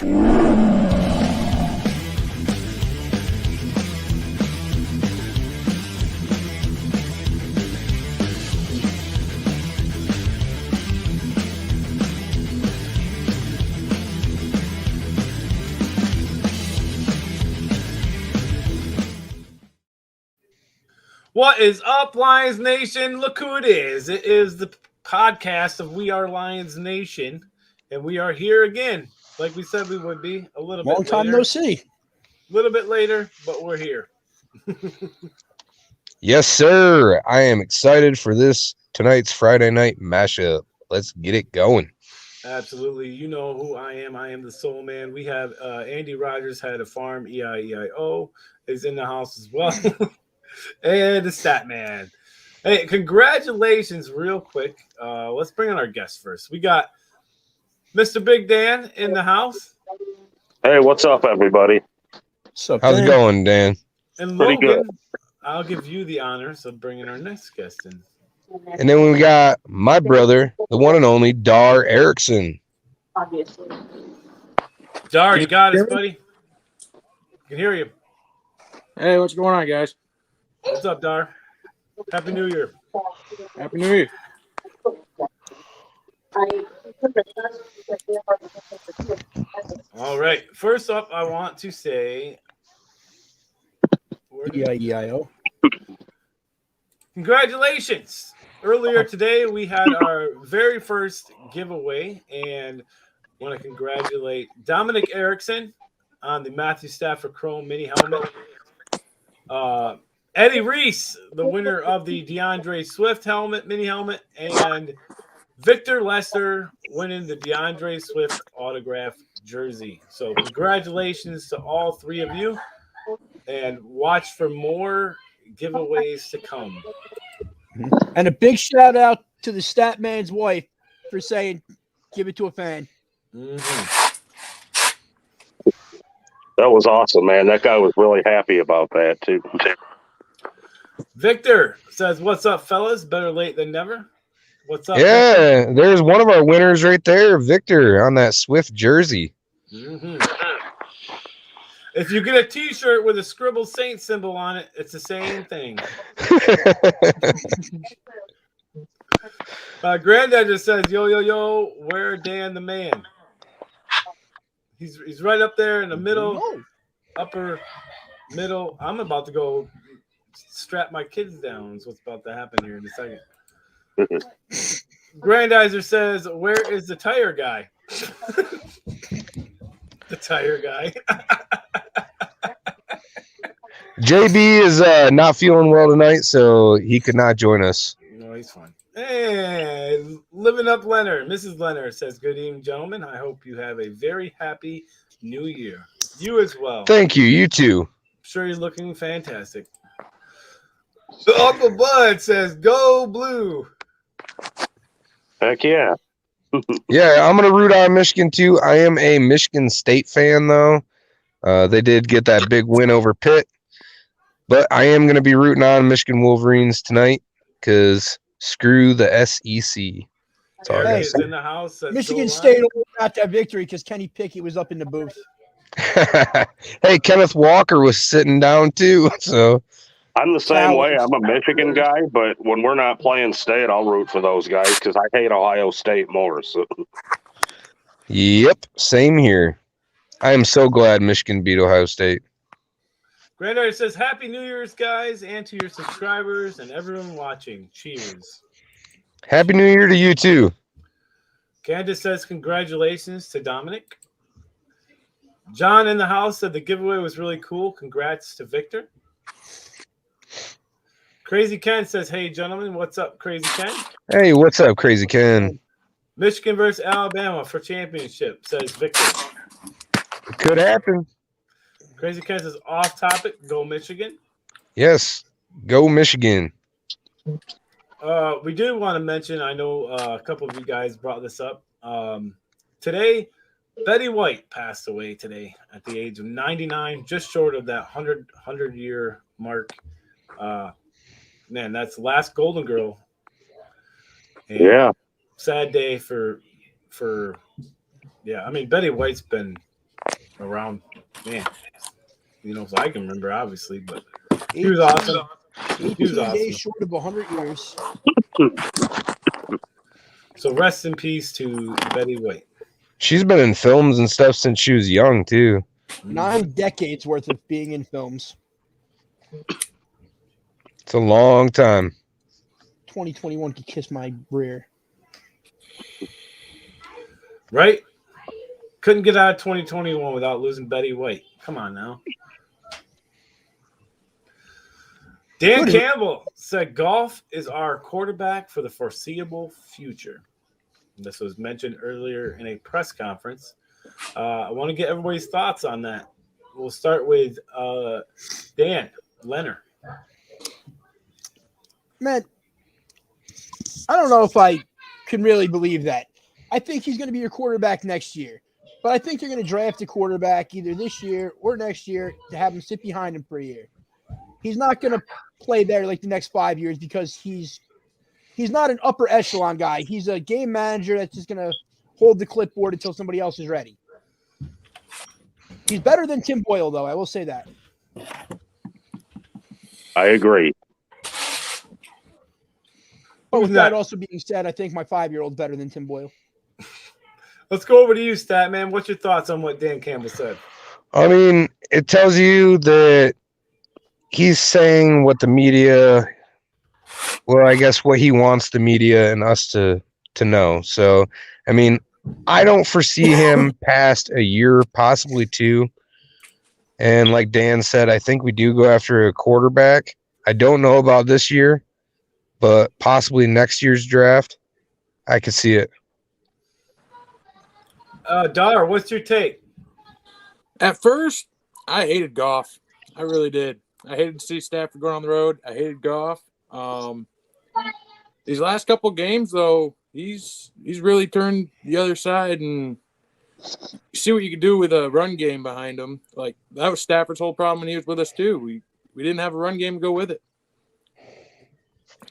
What is up, Lions Nation? Look who it is. It is the podcast of We Are Lions Nation, and we are here again, like we said we would be, a little bit later. Long time no see. A little bit later, but we're here. Yes, sir. I am excited for tonight's Friday night mashup. Let's get it going. Absolutely. You know who I am. I am the Soul Man. We have Andy Rogers, had a farm, EIEIO, is in the house as well. And the Stat Man. Hey, congratulations, real quick. Let's bring on our guest first. We got Mr. Big Dan in the house. Hey, what's up, everybody? So How's it going, Dan? And Pretty Logan, good. I'll give you the honors of bringing our next guest in. And then we got my brother, the one and only Dar Erickson. Obviously. Dar, you got us, buddy. Can hear you. Hey, what's going on, guys? What's up, Dar? Happy New Year. Happy New Year. All right. First up, I want to say EIEIO. congratulations. Earlier today, we had our very first giveaway, and want to congratulate Dominic Erickson on the Matthew Stafford Chrome mini helmet. Eddie Reese, the winner of the DeAndre Swift mini helmet, and Victor Lester winning the DeAndre Swift autograph jersey. So congratulations to all three of you, and watch for more giveaways to come. And a big shout out to the Stat Man's wife for saying, give it to a fan. Mm-hmm. That was awesome, man. That guy was really happy about that, too. Victor says, what's up, fellas? Better late than never. What's up? Yeah, there's one of our winners right there, Victor, on that Swift jersey. Mm-hmm. If you get a T-shirt with a scribbled Saint symbol on it, it's the same thing. Granddad just says, yo, where Dan the man? He's right up there in the middle, upper middle. I'm about to go strap my kids down. Is what's about to happen here in a second. Grandizer says, where is the tire guy? The tire guy. JB is not feeling well tonight, so he could not join us. No, he's fine. Hey, Living Up Leonard. Mrs. Leonard says, good evening, gentlemen. I hope you have a very happy new year. You as well. Thank you. You too. I'm sure you're looking fantastic. The Uncle Bud says, go blue. Heck yeah. Yeah, I'm going to root on Michigan too. I am a Michigan State fan, though. They did get that big win over Pitt. But I am going to be rooting on Michigan Wolverines tonight because screw the SEC. That's all I gotta Is say. in the house. Michigan State got that victory because Kenny Pickett was up in the booth. Hey, Kenneth Walker was sitting down too. So I'm the same way. I'm a Michigan guy, but when we're not playing State, I'll root for those guys because I hate Ohio State more. So. Yep, same here. I am so glad Michigan beat Ohio State. Granddaughter says, happy New Year's, guys, and to your subscribers and everyone watching. Cheers. Happy New Year to you too. Candace says, congratulations to Dominic. John in the house said the giveaway was really cool. Congrats to Victor. Crazy Ken says, hey, gentlemen, what's up, Crazy Ken? Hey, what's up, Crazy Ken? Michigan versus Alabama for championship, says Victor. It could happen. Crazy Ken says, off topic, go Michigan. Yes, go Michigan. We do want to mention, I know a couple of you guys brought this up. Today, Betty White passed away today at the age of 99, just short of that 100-year mark. Man, that's the last Golden Girl. And Yeah. sad day for I mean, Betty White's been around, man, so I can remember, obviously, but he was awesome. 18 days short of 100 years. So rest in peace to Betty White. She's been in films and stuff since she was young, too. 9 decades worth of being in films. It's a long time. 2021 could kiss my rear. Right? Couldn't get out of 2021 without losing Betty White. Come on now. Dan Campbell said golf is our quarterback for the foreseeable future. This was mentioned earlier in a press conference. I want to get everybody's thoughts on that. We'll start with Dan Leonard. Man, I don't know if I can really believe that. I think he's going to be your quarterback next year. But I think they're going to draft a quarterback either this year or next year to have him sit behind him for a year. He's not going to play there like the next 5 years because he's not an upper echelon guy. He's a game manager that's just going to hold the clipboard until somebody else is ready. He's better than Tim Boyle, though. I will say that. I agree. But with that also being said, I think my 5-year-old's better than Tim Boyle. Let's go over to you, Statman. What's your thoughts on what Dan Campbell said? I mean, it tells you that he's saying what the media, well, I guess what he wants the media and us to know. So, I mean, I don't foresee him past a year, possibly 2. And like Dan said, I think we do go after a quarterback. I don't know about this year, but possibly next year's draft. I could see it. Dar, what's your take? At first, I hated Goff. I really did. I hated to see Stafford going on the road. I hated Goff. These last couple games, though, he's really turned the other side, and you see what you can do with a run game behind him. Like, that was Stafford's whole problem when he was with us, too. We didn't have a run game to go with it.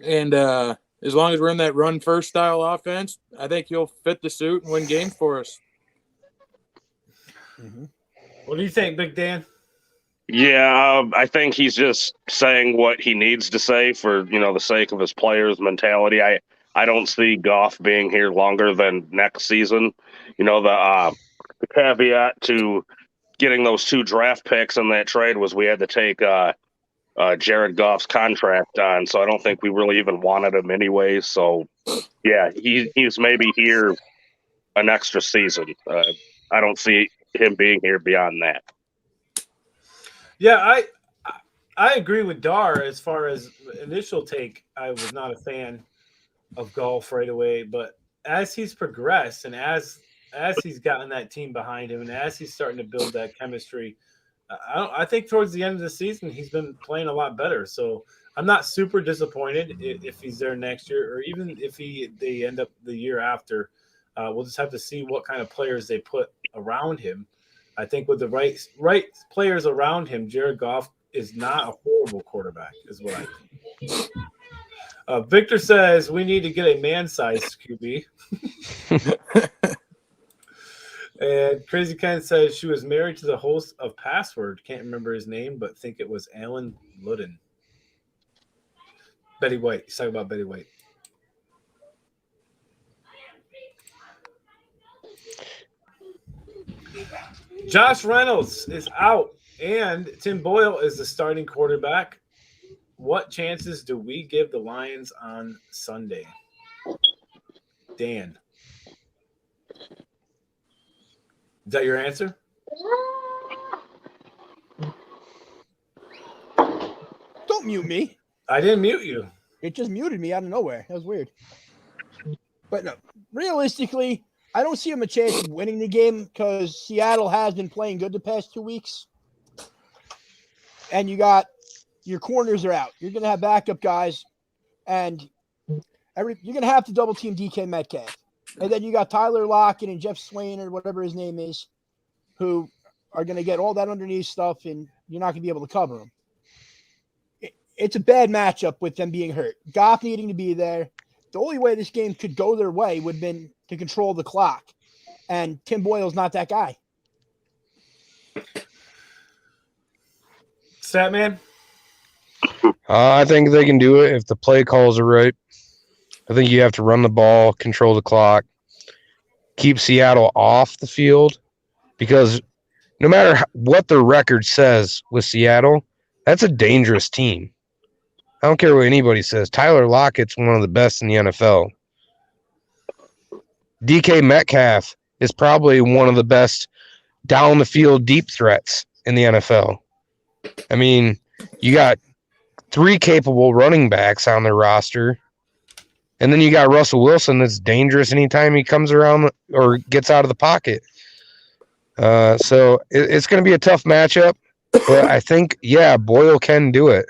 And as long as we're in that run-first style offense, I think he'll fit the suit and win games for us. Mm-hmm. What do you think, Big Dan? Yeah, I think he's just saying what he needs to say for, the sake of his players' mentality. I don't see Goff being here longer than next season. The caveat to getting those 2 draft picks in that trade was we had to take Jared Goff's contract on, so I don't think we really even wanted him anyway. So, yeah, he's maybe here an extra season. I don't see him being here beyond that. Yeah, I agree with Dar as far as initial take. I was not a fan of golf right away, but as he's progressed and as he's gotten that team behind him and as he's starting to build that chemistry, I think towards the end of the season he's been playing a lot better. So I'm not super disappointed if he's there next year, or even if they end up the year after. We'll just have to see what kind of players they put around him. I think with the right players around him, Jared Goff is not a horrible quarterback, is what I think. Victor says we need to get a man-sized QB. And Crazy Ken says she was married to the host of Password. Can't remember his name, but think it was Alan Ludden. Betty White. He's talking about Betty White. Josh Reynolds is out, and Tim Boyle is the starting quarterback. What chances do we give the Lions on Sunday? Dan. Is that your answer? Don't mute me. I didn't mute you. It just muted me out of nowhere. That was weird. But no, realistically, I don't see him a chance of winning the game because Seattle has been playing good the past 2 weeks. And you got your corners are out. You're going to have backup guys, and you're going to have to double team DK Metcalf. And then you got Tyler Lockett and Jeff Swain or whatever his name is, who are going to get all that underneath stuff, and you're not going to be able to cover them. It's a bad matchup with them being hurt. Goff needing to be there. The only way this game could go their way would have been to control the clock. And Tim Boyle's not that guy. Statman? I think they can do it if the play calls are right. I think you have to run the ball, control the clock, keep Seattle off the field, because no matter what the record says with Seattle, that's a dangerous team. I don't care what anybody says. Tyler Lockett's one of the best in the NFL. DK Metcalf is probably one of the best down the field deep threats in the NFL. I mean, you got 3 capable running backs on their roster, and then you got Russell Wilson that's dangerous anytime he comes around or gets out of the pocket. So it's going to be a tough matchup, but I think, Boyle can do it,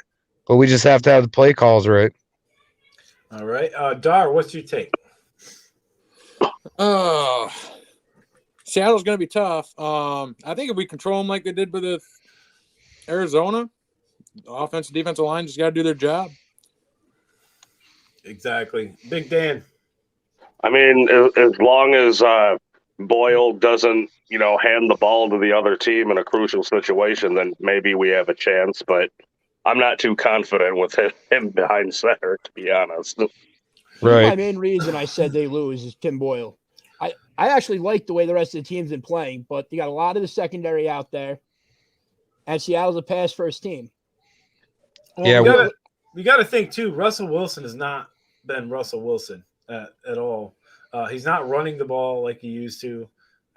but we just have to have the play calls right. All right. Dar, what's your take? Seattle's going to be tough. I think if we control them like they did with Arizona, the offensive defensive line just got to do their job. Exactly. Big Dan. I mean, as long as Boyle doesn't, hand the ball to the other team in a crucial situation, then maybe we have a chance. But I'm not too confident with him behind center, to be honest. Right. My main reason I said they lose is Tim Boyle. I actually like the way the rest of the team's been playing, but you got a lot of the secondary out there, and Seattle's a pass-first team. Well, we got to think, too, Russell Wilson has not been Russell Wilson at all. He's not running the ball like he used to.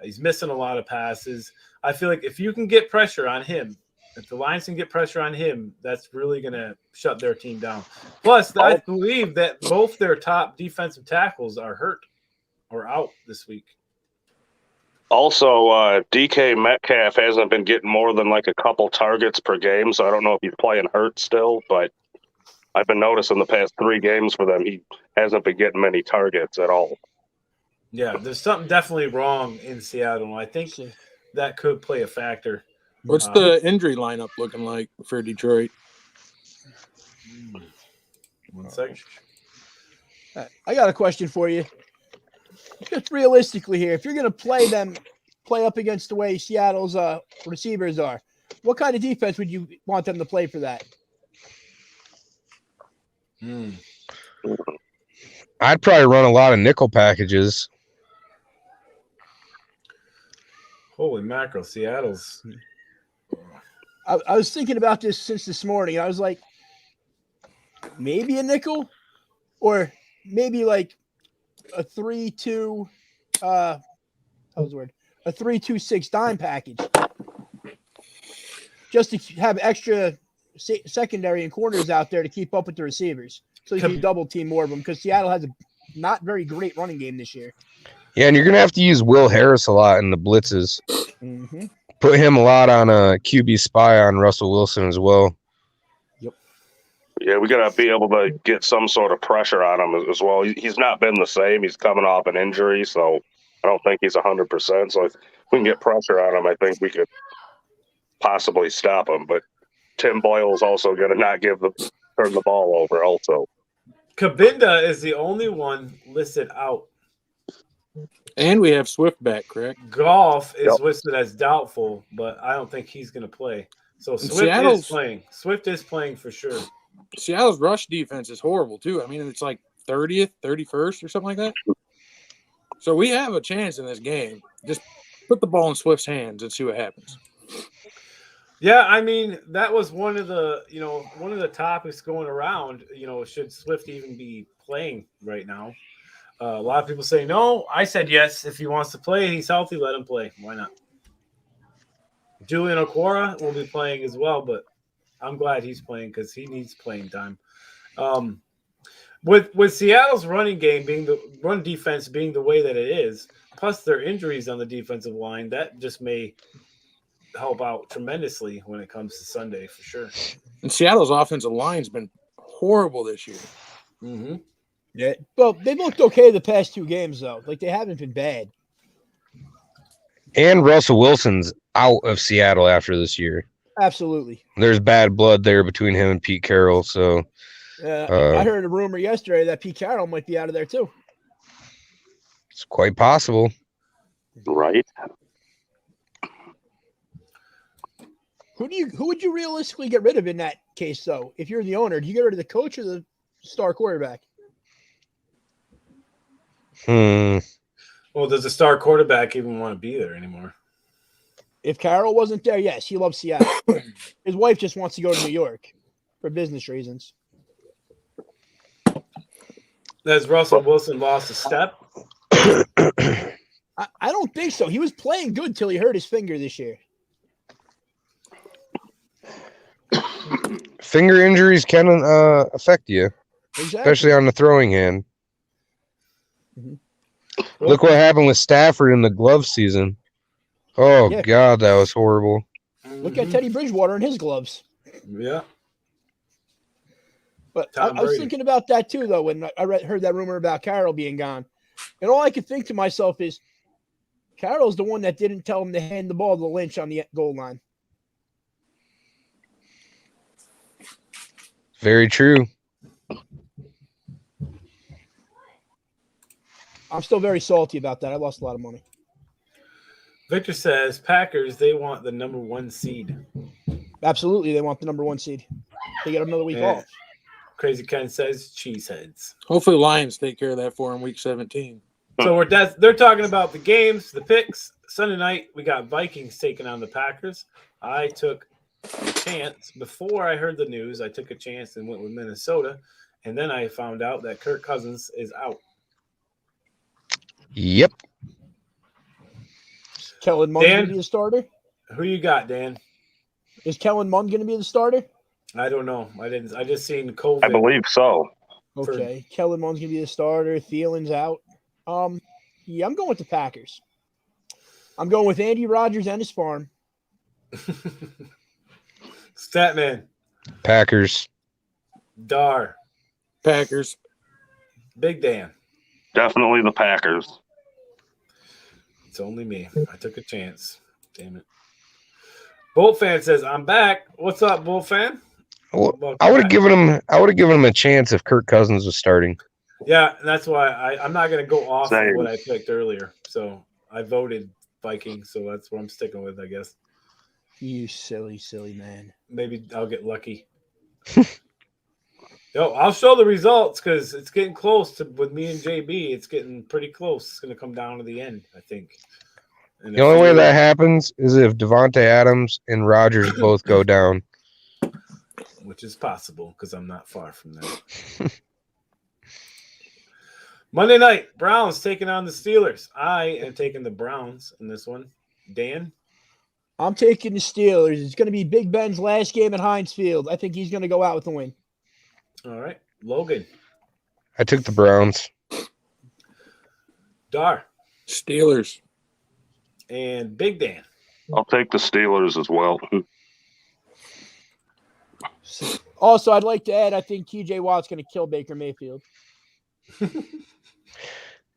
He's missing a lot of passes. I feel like if you can get pressure on him, if the Lions can get pressure on him, that's really going to shut their team down. Plus, I believe that both their top defensive tackles are hurt or out this week. Also, DK Metcalf hasn't been getting more than like a couple targets per game, so I don't know if he's playing hurt still, but I've been noticing the past 3 games for them, he hasn't been getting many targets at all. Yeah, there's something definitely wrong in Seattle. I think that could play a factor. What's the injury lineup looking like for Detroit? 1 second. I got a question for you. Just realistically here, if you're going to play up against the way Seattle's receivers are, what kind of defense would you want them to play for that? I'd probably run a lot of nickel packages. Holy mackerel, Seattle's. I was thinking about this since this morning. I was like, maybe a nickel, or maybe like a 3-2. That was the word. A 3-2-6 dime package, just to have extra secondary and corners out there to keep up with the receivers, so you can double team more of them, because Seattle has a not very great running game this year. Yeah, and you're going to have to use Will Harris a lot in the blitzes. Mm-hmm. Put him a lot on a QB spy on Russell Wilson as well. Yep. Yeah, we got to be able to get some sort of pressure on him as well. He's not been the same. He's coming off an injury, so I don't think he's 100%. So if we can get pressure on him, I think we could possibly stop him. But Tim Boyle is also going to not turn the ball over also. Kabinda is the only one listed out. And we have Swift back, correct? Goff is listed as doubtful, but I don't think he's going to play. So Swift is playing. Swift is playing for sure. Seattle's rush defense is horrible, too. I mean, it's like 30th, 31st or something like that. So we have a chance in this game. Just put the ball in Swift's hands and see what happens. Yeah, I mean, that was one of the topics going around. Should Swift even be playing right now? A lot of people say no. I said yes. If he wants to play, he's healthy, let him play. Why not? Julian Okwara will be playing as well, but I'm glad he's playing because he needs playing time. With Seattle's running game being the run defense being the way that it is, plus their injuries on the defensive line, that just may help out tremendously when it comes to Sunday for sure. And Seattle's offensive line's been horrible this year. Mm-hmm. Yeah. Well, they've looked okay the past 2 games, though. Like, they haven't been bad. And Russell Wilson's out of Seattle after this year. Absolutely. There's bad blood there between him and Pete Carroll. So I heard a rumor yesterday that Pete Carroll might be out of there, too. It's quite possible. Right. Who would you realistically get rid of in that case, though? If you're the owner, do you get rid of the coach or the star quarterback? Hmm. Well, does the star quarterback even want to be there anymore? If Carroll wasn't there, yes, he loves Seattle. His wife just wants to go to New York for business reasons. Has Russell Wilson lost a step? I don't think so. He was playing good till he hurt his finger this year. Finger injuries can affect you, Exactly. especially on the throwing hand. Mhm. Look what happened with Stafford in the glove season. Oh, Yeah. God, that was horrible. Look at Teddy Bridgewater in his gloves. Yeah. But Tom I was Brady. thinking about that too, though, when I heard that rumor about Carroll being gone. And all I could think to myself is, Carroll's the one that didn't tell him to hand the ball to Lynch on the goal line. Very true. I'm still very salty about that. I lost a lot of money. Victor says Packers, they want the number 1 seed. Absolutely, they want the number 1 seed. They get another week Yeah. off. Crazy Ken says Cheeseheads. Hopefully, Lions take care of that for him week 17. So they're talking about the games, the picks. Sunday night, we got Vikings taking on the Packers. I took a chance. Before I heard the news, I took a chance and went with Minnesota. And then I found out that Kirk Cousins is out. Yep. Kellen Mond going Dan? to be the starter? Who you got, Dan? Is Kellen Mond going to be the starter? I don't know. I just seen COVID. I believe so. Okay. Kellen Mond's going to be the starter. Thielen's out. Yeah, I'm going with the Packers. I'm going with Andy Rodgers and his farm. Statman, Packers. Dar, Packers. Big Dan. Definitely the Packers. It's only me. I took a chance. Damn it. Bolt fan says, I'm back. What's up, Bolt fan? Well, Welcome I would have back. given him a chance if Kirk Cousins was starting. Yeah, and that's why I'm not going to go off of Same. what I picked earlier. So I voted Vikings, so that's what I'm sticking with, I guess. You silly, silly man. Maybe I'll get lucky. Yo, I'll show the results because it's getting close with me and JB. It's getting pretty close. It's going to come down to the end, I think. And The only way that happens is if Devontae Adams and Rodgers both go down. which is possible because I'm not far from that. Monday night, Browns taking on the Steelers. I am taking the Browns in this one. Dan? I'm taking the Steelers. It's going to be Big Ben's last game at Heinz Field. I think he's going to go out with a win. All right. Logan? I took the Browns. Dar? Steelers. And Big Dan? I'll take the Steelers as well. Also, I'd like to add, I think TJ Watt's going to kill Baker Mayfield.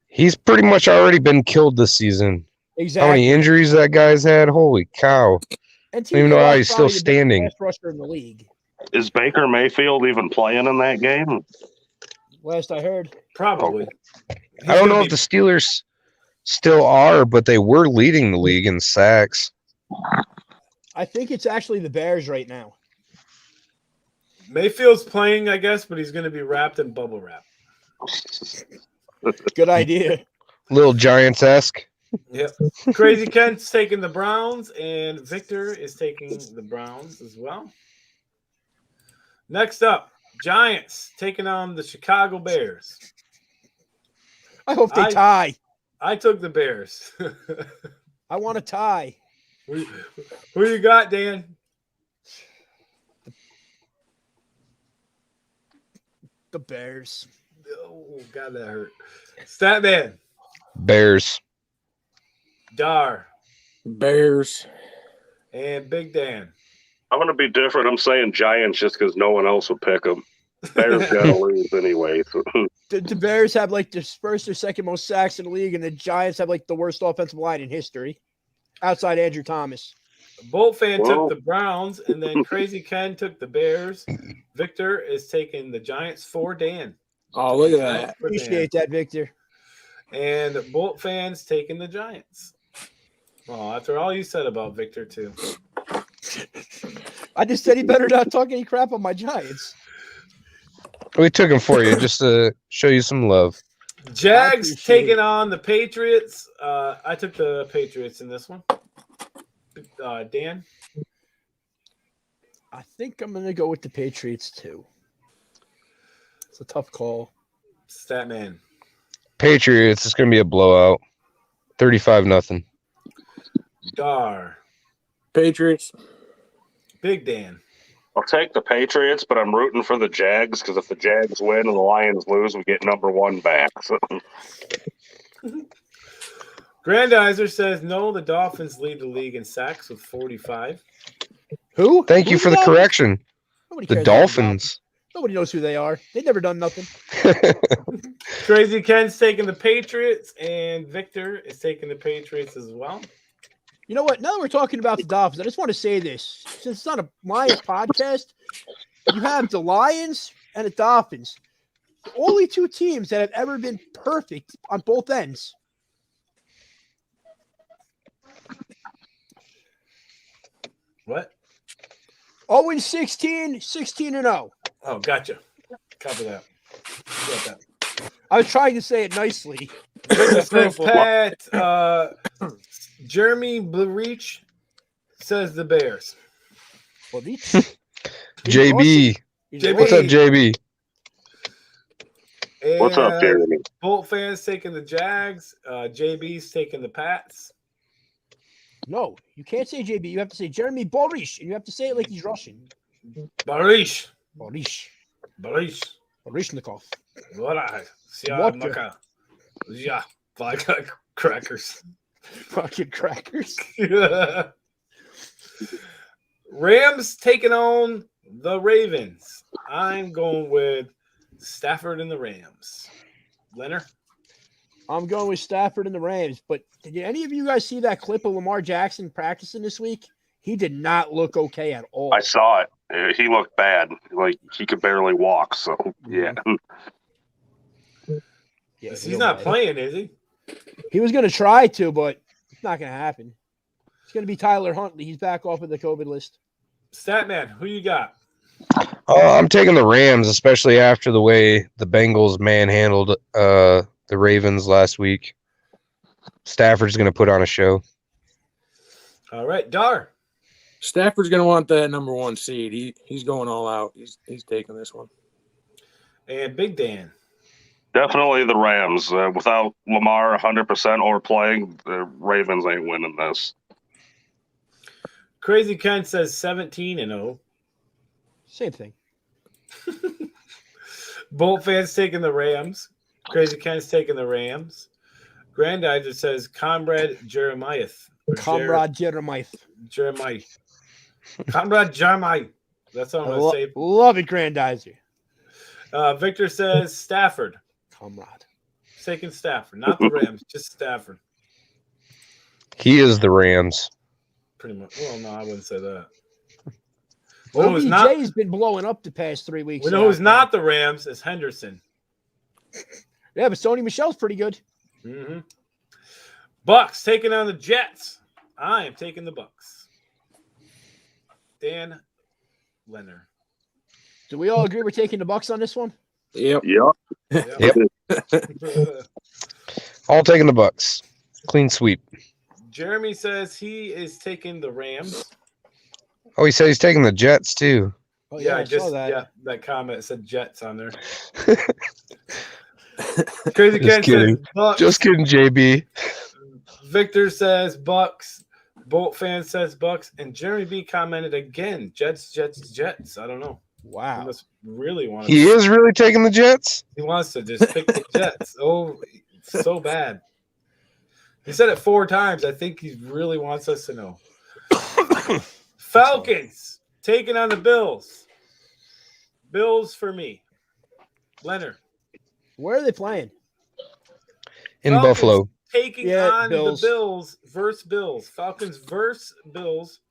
He's pretty much already been killed this season. How Exactly. many injuries that guy's had? Holy cow. And don't even know how Watt's he's still probably the best standing. pass rusher in the league. Is Baker Mayfield even playing in that game? Last I heard. Probably. I don't know if the Steelers still are, but they were leading the league in sacks. I think it's actually the Bears right now. Mayfield's playing, I guess, but he's going to be wrapped in bubble wrap. Good idea. Little Giants-esque. Yep. Crazy Kent's taking the Browns, and Victor is taking the Browns as well. Next up, Giants taking on the Chicago Bears. I hope they tie. I took the Bears. I want a tie. Who you got, Dan? The Bears. Oh, God, that hurt. Statman, Bears. Dar, Bears. and Big Dan. I'm going to be different. I'm saying Giants just because no one else would pick them. Bears got to lose anyway. So. The Bears have like the first or second most sacks in the league, and the Giants have like the worst offensive line in history, outside Andrew Thomas. Bolt fan Whoa. took the Browns, and then Crazy Ken took the Bears. Victor is taking the Giants for Dan. Oh, look at that. For Dan. Appreciate that, Victor. And Bolt fans taking the Giants. Oh, after all you said about Victor, too. I just said he better not talk any crap on my Giants. We took him for you just to show you some love. Jags appreciate taking it. on the Patriots. I took the Patriots in this one. Dan? I think I'm going to go with the Patriots, too. It's a tough call. Statman. Patriots, it's going to be a blowout. 35-0. Dar. Patriots. Big Dan. I'll take the Patriots, but I'm rooting for the Jags because if the Jags win and the Lions lose, we get number one back. So. Grandizer says no, the Dolphins lead the league in sacks with 45. Who? Thank you Who for the knows? correction. Nobody The cares about Dolphins. Nobody knows who they are. They've never done nothing. Crazy Ken's taking the Patriots, and Victor is taking the Patriots as well. You know what? Now that we're talking about the Dolphins, I just want to say this. Since it's not a Lions podcast, you have the Lions and the Dolphins. The only two teams that have ever been perfect on both ends. What? 0-16, 16-0. Oh, gotcha. Copy that. Got that. I was trying to say it nicely. Victor says Pat. Jeremy Blereach says the Bears. Well, these- JB. He's What's up, awesome. JB? What's up, And Jeremy? Bolt fans taking the Jags. JB's taking the Pats. No, you can't say JB. You have to say Jeremy Borish, and you have to say it like he's Russian. Barish. Borish. Barish. Borishnikov. What? Vodka. Yeah. Vodka crackers. Fucking crackers. Rams taking on the Ravens. I'm going with Stafford and the Rams. Leonard? I'm going with Stafford and the Rams. But did any of you guys see that clip of Lamar Jackson practicing this week? He did not look okay at all. I saw it. He looked bad. Like he could barely walk. So yeah. Yeah, He's real not bad. playing, is he? He was going to try to, but it's not going to happen. It's going to be Tyler Huntley. He's back off of the COVID list. Statman, who you got? I'm taking the Rams, especially after the way the Bengals manhandled the Ravens last week. Stafford's going to put on a show. All right, Dar. Stafford's going to want that number one seed. He's going all out. He's taking this one. And Big Dan. Definitely the Rams. Without Lamar 100% or playing, the Ravens ain't winning this. Crazy Ken says 17-0. Same thing. Bolt fans taking the Rams. Crazy Ken's taking the Rams. Grandizer says Comrade Jeremiah. Comrade Jeremiah. Jeremiah. Comrade Jeremiah. That's what I'm going to say. Love it, Grandizer. Victor says Stafford. Comrade. Taking Stafford. Not the Rams, just Stafford. He is the Rams. Pretty much. Well, no, I wouldn't say that. We know who's OBJ not, has been blowing up the past 3 weeks. we know who's not the Rams is Henderson. Yeah, but Sony Michelle's pretty good. Mm-hmm. Bucks taking on the Jets. I am taking the Bucks. Dan Leonard. Do we all agree we're taking the Bucks on this one? Yep. Yep. Yep. All taking the Bucks. Clean sweep. Jeremy says he is taking the Rams. Oh, he said he's taking the Jets too. Oh, I saw that. that comment said Jets on there. Crazy Just Ken kidding. says Bucks. Just kidding, JB. Victor says Bucks. Bolt fan says Bucks. And Jeremy B commented again. Jets. I don't know. He Wow. must really want He is really taking the Jets? He wants to just pick the Jets. Oh, so bad. He said it 4 times. I think he really wants us to know. Falcons taking on the Bills. Bills for me. Leonard. Where are they playing? In Falcons Buffalo. Taking Yeah, on Bills. the Bills versus Bills. Falcons versus Bills.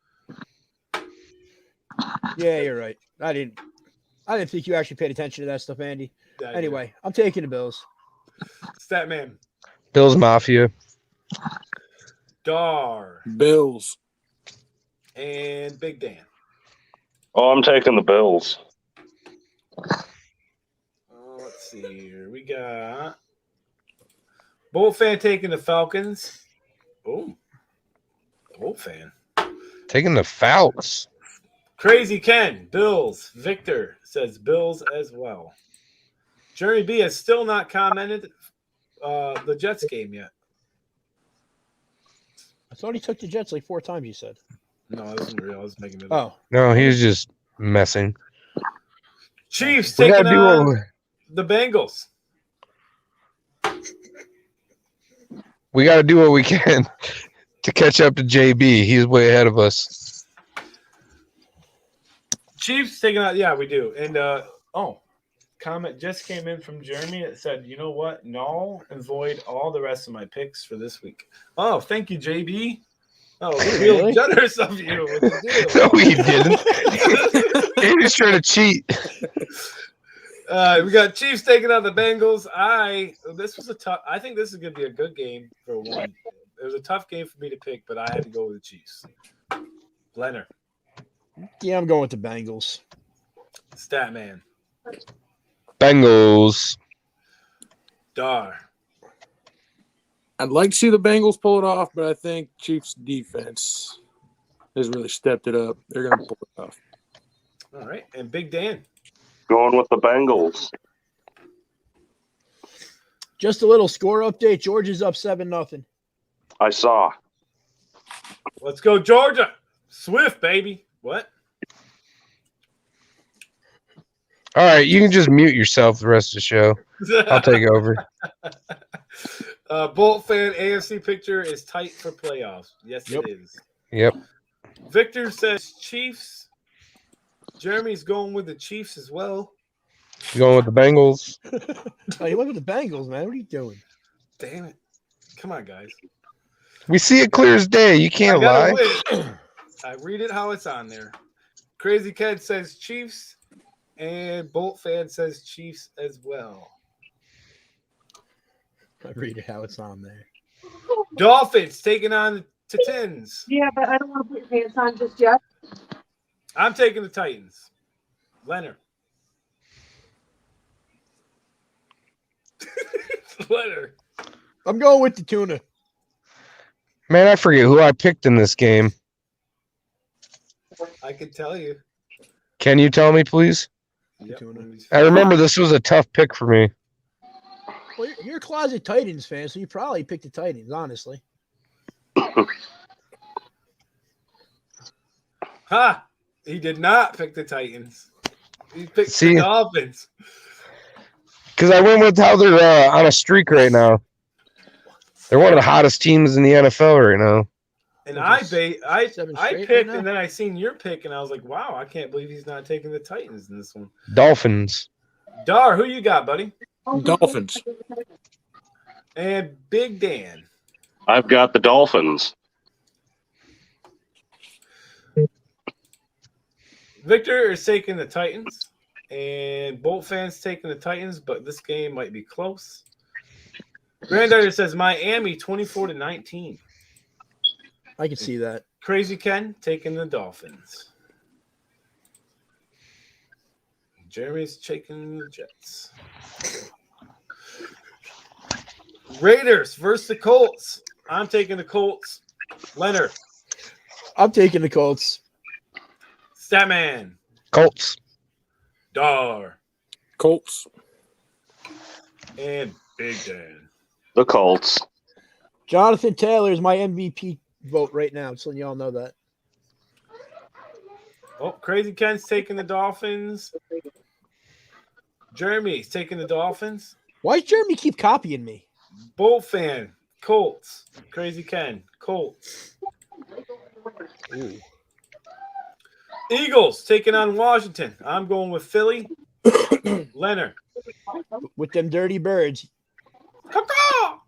Yeah, you're right. I didn't think you actually paid attention to that stuff, Andy. Yeah, Anyway, I'm taking the Bills. Statman. Bills Mafia. Dar. Bills. And Big Dan. Oh, I'm taking the Bills. Let's see here. We got Bolt fan taking the Falcons. Oh, Bolt fan. Taking the Falcons. Crazy Ken, Bills. Victor says Bills as well. Jeremy B has still not commented the Jets game yet. I thought he took the Jets like 4 times. You said. No, that wasn't real. I was making it up. Oh, No, he was just messing. Chiefs We taking gotta do on what the Bengals. we gotta do what we can to catch up to JB. He's way ahead of us. Chiefs taking out. Yeah, we do. And comment just came in from Jeremy. It said, "You know what? Null and void all the rest of my picks for this week." Oh, thank you, JB. Oh, real Really? generous of you. What's the No, deal? he didn't. He was trying to cheat. We got Chiefs taking on the Bengals. I think this is going to be a good game for one. It was a tough game for me to pick, but I had to go with the Chiefs. Leonard, yeah, I'm going with the Bengals. Statman, Bengals. Dar, I'd like to see the Bengals pull it off, but I think Chiefs defense has really stepped it up. They're going to pull it off. all right, and Big Dan. Going with the Bengals. Just a little score update. Georgia's up 7-0. I saw. Let's go, Georgia. Swift, baby. What? All right, you can just mute yourself the rest of the show. I'll take over. Bolt fan AFC picture is tight for playoffs. Yes, Yep. it is. Yep. Victor says Chiefs. Jeremy's going with the Chiefs as well. You going with the Bengals? Oh, you went with the Bengals, man. What are you doing? Damn it. Come on, guys. We see it clear as day. You can't I gotta lie. win. I read it how it's on there. Crazy Cat says Chiefs, and Bolt fan says Chiefs as well. I read it how it's on there. Dolphins taking on the Titans. Yeah, but I don't want to put your pants on just yet. I'm taking the Titans. Leonard. Leonard. I'm going with the tuna. Man, I forget who I picked in this game. I can tell you. Can you tell me, please? Yep. I remember this was a tough pick for me. Well, you're a closet Titans fan, so you probably picked the Titans, honestly. Ha! He did not pick the Titans. He picked See? the Dolphins. Because I went with how they're on a streak right now. They're one of the hottest teams in the NFL right now. And Which I is I 7 I straight picked, right now? and then I seen your pick, and I was like, wow, I can't believe he's not taking the Titans in this one. Dolphins. Dar, who you got, buddy? Dolphins. And Big Dan. I've got the Dolphins. Victor is taking the Titans, and Bolt fans taking the Titans, but this game might be close. Granddaughter says Miami 24-19. I can see that. Crazy Ken taking the Dolphins. Jeremy's taking the Jets. Raiders versus the Colts. I'm taking the Colts. Leonard, I'm taking the Colts. Statman, Colts. Dar, Colts. and Big Dan. The Colts. Jonathan Taylor is my MVP vote right now, just letting y'all know that. Oh, Crazy Ken's taking the Dolphins. Jeremy's taking the Dolphins. Why does Jeremy keep copying me? Bolt fan, Colts. Crazy Ken, Colts. Ooh. Eagles taking on Washington. I'm going with Philly. Leonard. With them dirty birds. Caw-caw!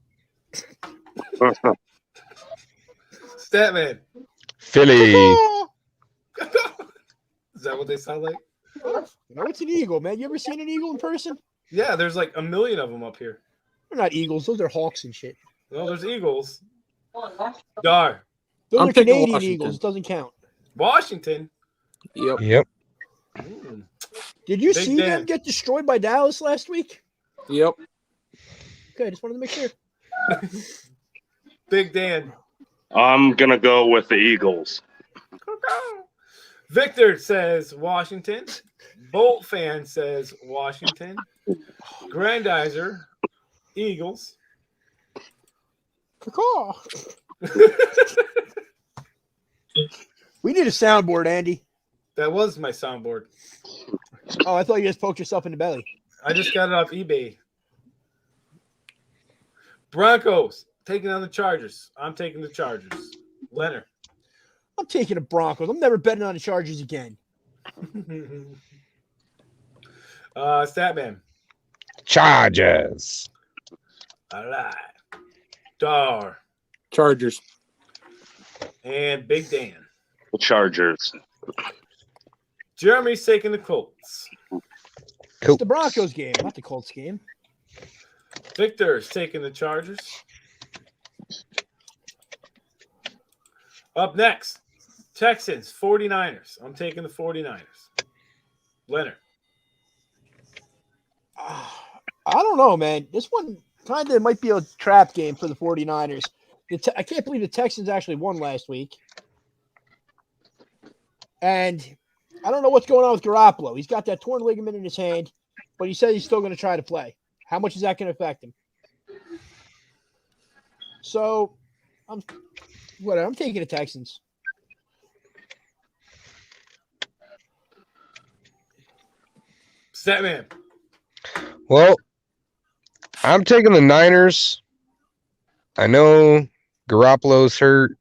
Statman. Philly. Is that what they sound like? No, it's an eagle, man. You ever seen an eagle in person? Yeah, there's like a million of them up here. They're not eagles. Those are hawks and shit. No, there's eagles. Dar. Those I'm are taking Canadian Washington. eagles. Doesn't count. Washington. Yep. Yep. Ooh. Did you Big see Dan. them get destroyed by Dallas last week? Yep. Okay, just wanted to make sure. Big Dan. I'm gonna go with the Eagles. Victor says Washington. Bolt fan says Washington. Grandizer, Eagles. Caw-caw. We need a soundboard, Andy. That was my soundboard. Oh, I thought you just poked yourself in the belly. I just got it off eBay. Broncos taking on the Chargers. I'm taking the Chargers. Leonard. I'm taking the Broncos. I'm never betting on the Chargers again. Statman. Chargers. All right. Dar. Chargers. And Big Dan. The Chargers. Jeremy's taking the Colts. It's the Broncos game, not the Colts game. Victor's taking the Chargers. Up next, Texans, 49ers. I'm taking the 49ers. Leonard. I don't know, man. This one kind of might be a trap game for the 49ers. I can't believe the Texans actually won last week. And I don't know what's going on with Garoppolo. He's got that torn ligament in his hand, but he says he's still going to try to play. How much is that going to affect him? So, I'm taking the Texans. Statman. Well, I'm taking the Niners. I know Garoppolo's hurt.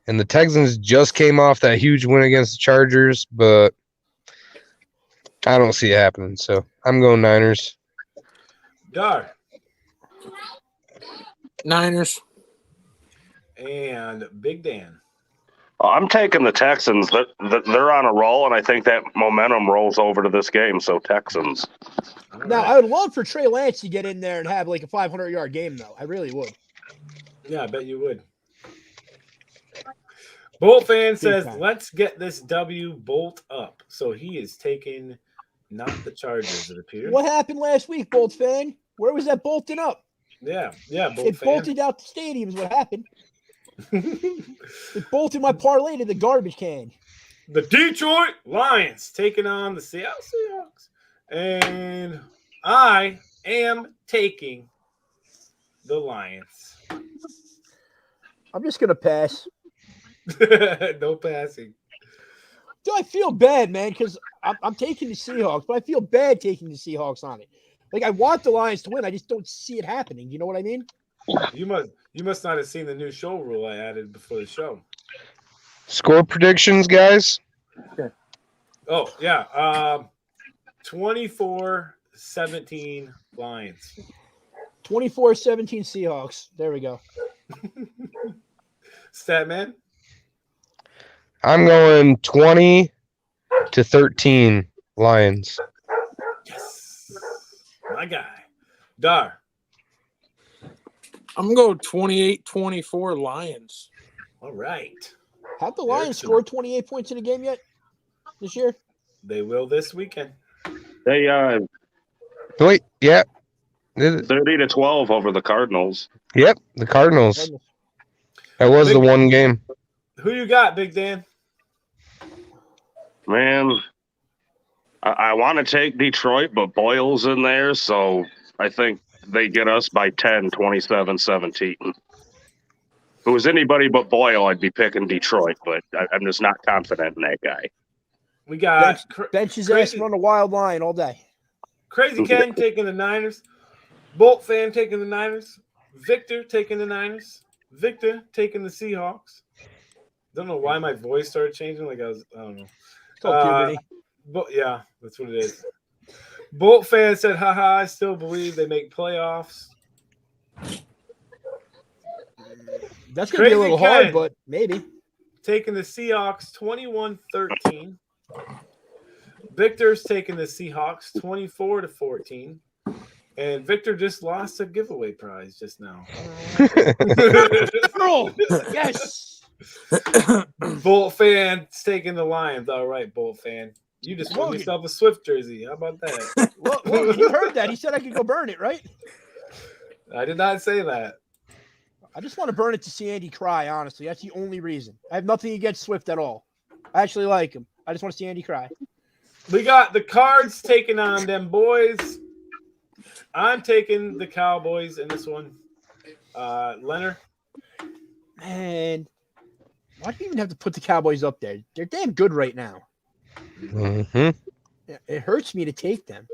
And the Texans just came off that huge win against the Chargers, but I don't see it happening. So I'm going Niners. Dar. Niners. And Big Dan. I'm taking the Texans. They're on a roll, and I think that momentum rolls over to this game. So Texans. All Now, right. I would love for Trey Lance to get in there and have like a 500-yard game, though. I really would. Yeah, I bet you would. Bolt fan says, time. let's get this W Bolt up. So he is taking not the Chargers, it appears. What happened last week, Bolt fan? Where was that bolting up? Yeah, Bolt It fan. bolted out the stadium is what happened. It bolted my parlay to the garbage can. The Detroit Lions taking on the Seattle Seahawks. And I am taking the Lions. I'm just going to pass. No passing. Do I feel bad, man? Because I'm taking the Seahawks, but I feel bad taking the Seahawks on it. Like, I want the Lions to win. I just don't see it happening. You know what I mean? You must not have seen the new show rule I added before the show. Score predictions, guys. Oh, yeah. 24-17 Lions. 24-17 Seahawks. There we go. Statman? I'm going 20-13 Lions. Yes. My guy. Dar. I'm going to go 28-24 Lions. All right. Have the Lions Excellent. scored 28 points in a game yet this year? They will this weekend. They Wait, yeah. 30-12 over the Cardinals. Yep, the Cardinals. That was the one game. Who you got, Big Dan? Man, I want to take Detroit, but Boyle's in there, so I think they get us by 10, 27-17. If it was anybody but Boyle, I'd be picking Detroit, but I'm just not confident in that guy. We got Bench his ass and run a wild line all day. Crazy Ken taking the Niners. Bolt fan taking the Niners. Victor taking the Niners. Victor taking the Seahawks. Don't know why my voice started changing. I don't know. It's called puberty. But yeah, that's what it is. Bolt fan said, haha, I still believe they make playoffs. That's going to be a Crazy little Ken. hard, but maybe. Taking the Seahawks 21-13. Victor's taking the Seahawks 24-14. And Victor just lost a giveaway prize just now. Girl! Yes! Bolt fan taking the Lions. All right, Bolt fan. You just won Logan. yourself a Swift jersey. How about that? Well, you heard that. He said I could go burn it, right? I did not say that. I just want to burn it to see Andy cry, honestly. That's the only reason. I have nothing against Swift at all. I actually like him. I just want to see Andy cry. We got the Cards taking on them boys. I'm taking the Cowboys in this one. Leonard? Man, why do you even have to put the Cowboys up there? They're damn good right now. Mm-hmm. It hurts me to take them.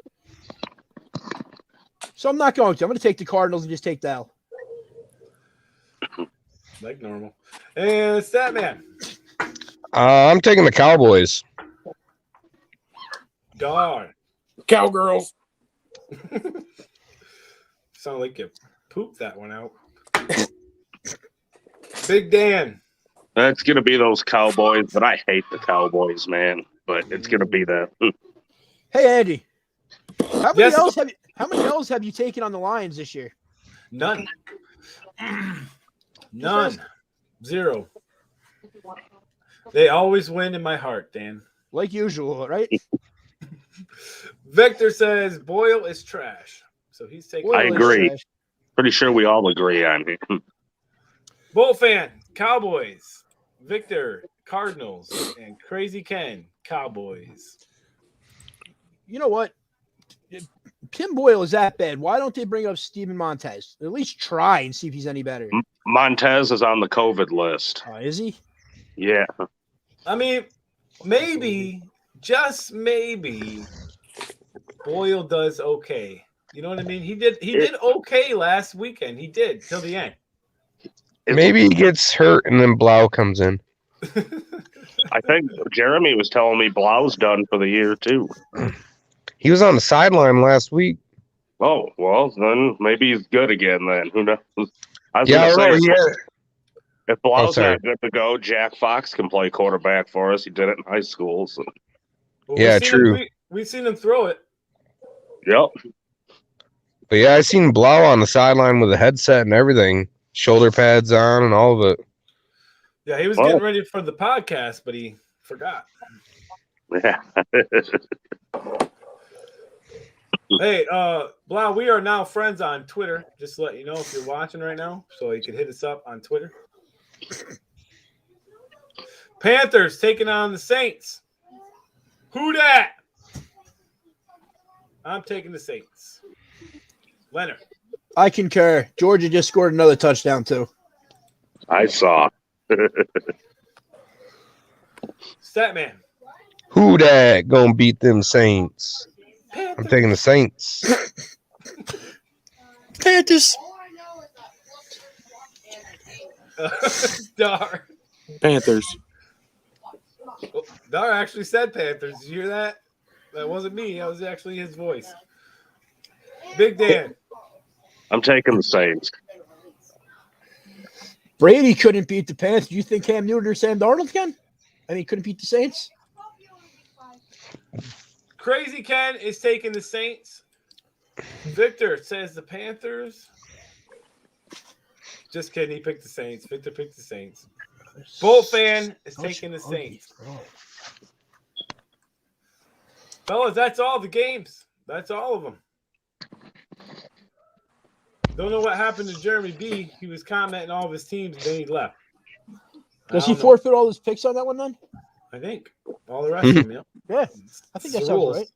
So I'm not going to. I'm going to take the Cardinals and just take the L. Like normal. And Statman? I'm taking the Cowboys. Darn. Cowgirls. Sound like you pooped that one out. Big Dan. It's gonna be those Cowboys, but I hate the Cowboys, man. But it's gonna be that. Hey, Andy. How many Yes. L's have you taken on the Lions this year? None. None. Zero. They always win in my heart, Dan. Like usual, right? Victor says Boyle is trash. So he's taking Boyle I is agree. trash. Pretty sure we all agree on it. Bull fan, Cowboys. Victor, Cardinals. And Crazy Ken, Cowboys. You know what? If Tim Boyle is that bad. Why don't they bring up Steven Montez? At least try and see if he's any better. Montez is on the COVID list. Is he? Yeah. I mean, maybe, just maybe, Boyle does okay. You know what I mean? He did okay last weekend. He did till the end. Maybe he gets hurt and then Blau comes in. I think Jeremy was telling me Blau's done for the year too. He was on the sideline last week. Oh, well, then maybe he's good again then. Who knows? I was Yeah, gonna right. say, Yeah. if Blau's sorry. not good to go, Jack Fox can play quarterback for us. He did it in high school. So. Well, Yeah, we've seen true. We've seen him throw it. Yep. But yeah, I seen Blau on the sideline with a headset and everything, shoulder pads on and all of it. Yeah, he was Well- getting ready for the podcast, but he forgot. Yeah. Hey, Blau, we are now friends on Twitter. Just to let you know if you're watching right now, so you can hit us up on Twitter. Panthers taking on the Saints. Who dat? I'm taking the Saints. Leonard. I concur. Georgia just scored another touchdown, too. I saw. Statman. Who that gonna beat them Saints? I'm Panthers. taking the Saints. Panthers. Dar. Panthers. Dar actually said Panthers. Did you hear that? That wasn't me. That was actually his voice. Big Dan. I'm taking the Saints. Brady couldn't beat the Panthers. Do you think Cam Newton or Sam Darnold can? I mean, couldn't beat the Saints? Crazy Ken is taking the Saints. Victor says the Panthers. Just kidding. He picked the Saints. Victor picked the Saints. Bull fan is taking the Saints. Fellas, that's all the games. That's all of them. Don't know what happened to Jeremy B. He was commenting all of his teams, and then he left. Does I he don't know. forfeit all his picks on that one then? I think. All the rest of them, yeah. Yeah, I think that It's the sounds rules. right.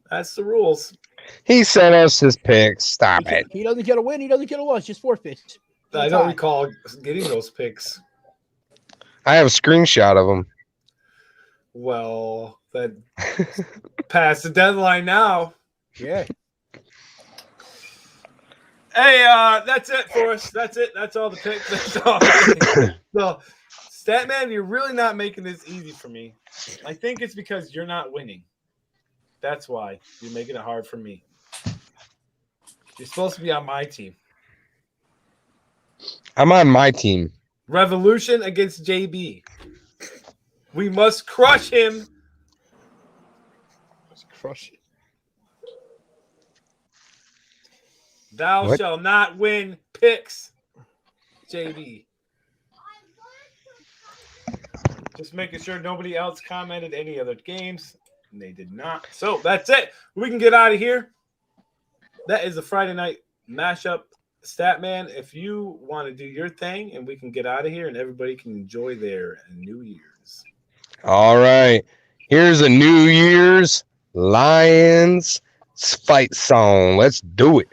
That's the rules. He sent us his picks. Stop it. He doesn't get a win. He doesn't get a loss. Just forfeits. I don't recall getting those picks. I have a screenshot of them. Well, that past the deadline now. Yeah. Hey, that's it for us. That's it. That's all the picks. That's all. So, Statman, you're really not making this easy for me. I think it's because you're not winning. That's why you're making it hard for me. You're supposed to be on my team. I'm on my team. Revolution against JB. We must crush him. Let's crush it. Thou What? shall not win picks, JB. Just making sure nobody else commented any other games. And they did not. So that's it. We can get out of here. That is a Friday night mashup. Statman, if you want to do your thing and we can get out of here and everybody can enjoy their New Year's. All right. Here's a New Year's Lions fight song. Let's do it.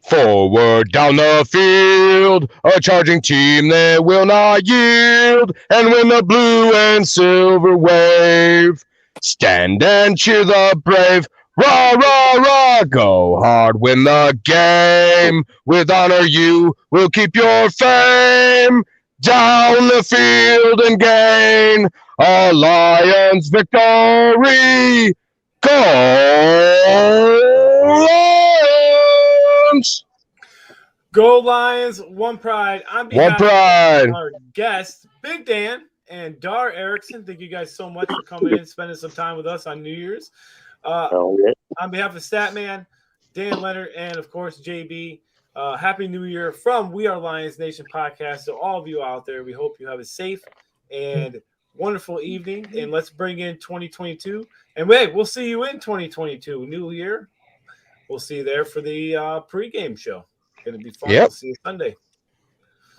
Forward down the field, a charging team that will not yield. And when the blue and silver wave, stand and cheer the brave. Rah, rah, rah, go hard, win the game. With honor you will keep your fame. Down the field and gain a Lions victory. Go Lions! Go Lions, one pride. On behalf One pride. of our guests, Big Dan and Dar Erickson, thank you guys so much for coming in and spending some time with us on New Year's. On behalf of Statman, Dan Leonard, and of course JB, Happy New Year from We Are Lions Nation podcast. To all of you out there, we hope you have a safe and wonderful evening. And let's bring in 2022. And we'll see you in 2022, New Year. We'll see you there for the pregame show. Going to be fun. Yep. We'll see you Sunday.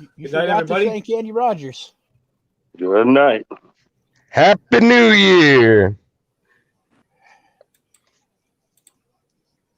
You Good night, forgot everybody. to thank Andy Rogers. Good night. Happy New Year.